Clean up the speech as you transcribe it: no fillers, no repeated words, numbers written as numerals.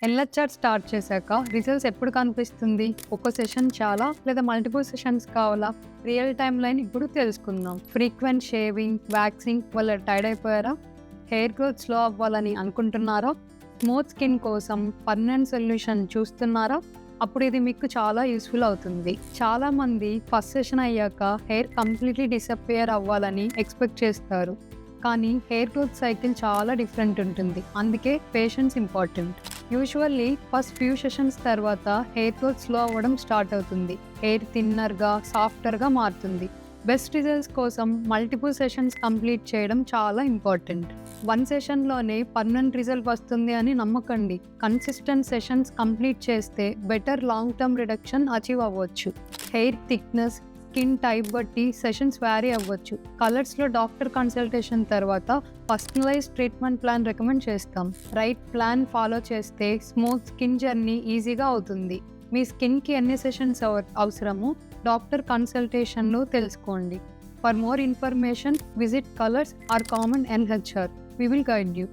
NHR start చేశాక results ఎప్పుడు కనిపిస్తుంది? ఒక సెషన్ చాలా లేదా మల్టిపుల్ సెషన్స్ కావాలా? రియల్ టైమ్ లైన్ ఇప్పుడు తెలుసుకుందాం. ఫ్రీక్వెంట్ షేవింగ్, వ్యాక్సింగ్ వల్ల టైర్డ్ అయిపోయారా? హెయిర్ గ్రోత్ స్లో అవ్వాలని అనుకుంటున్నారా? స్మూత్ స్కిన్ కోసం పర్మనెంట్ సొల్యూషన్ చూస్తున్నారా? అప్పుడు ఇది మీకు చాలా యూస్ఫుల్ అవుతుంది. చాలామంది ఫస్ట్ సెషన్ అయ్యాక హెయిర్ కంప్లీట్లీ డిసపియర్ అవ్వాలని ఎక్స్పెక్ట్ చేస్తారు. కానీ హెయిర్ గ్రోత్ సైకిల్ చాలా డిఫరెంట్ ఉంటుంది. అందుకే patience important. Usually first few sessions తర్వాత హెయిర్ గ్రోత్ స్లో అవ్వడం స్టార్ట్ అవుతుంది. హెయిర్ థిన్నర్గా, సాఫ్టర్గా మారుతుంది. బెస్ట్ రిజల్ట్స్ కోసం మల్టిపుల్ సెషన్స్ కంప్లీట్ చేయడం చాలా ఇంపార్టెంట్. వన్ సెషన్లోనే పర్మనెంట్ రిజల్ట్ వస్తుంది అని నమ్మకండి. కన్సిస్టెంట్ సెషన్స్ కంప్లీట్ చేస్తే better long term reduction achieve అవ్వచ్చు. హెయిర్ థిక్నెస్, స్కిన్ టైప్ బట్టి సెషన్స్ వ్యారీ అవ్వచ్చు. కలర్స్లో డాక్టర్ కన్సల్టేషన్ తర్వాత పర్సనలైజ్ ట్రీట్మెంట్ ప్లాన్ రికమెండ్ చేస్తాం. రైట్ ప్లాన్ ఫాలో చేస్తే స్మూత్ స్కిన్ జర్నీ ఈజీగా అవుతుంది. మీ స్కిన్కి ఎన్ని సెషన్స్ అవసరమో డాక్టర్ కన్సల్టేషన్లో తెలుసుకోండి. For more information visit Kolors are common NHR. We will guide you.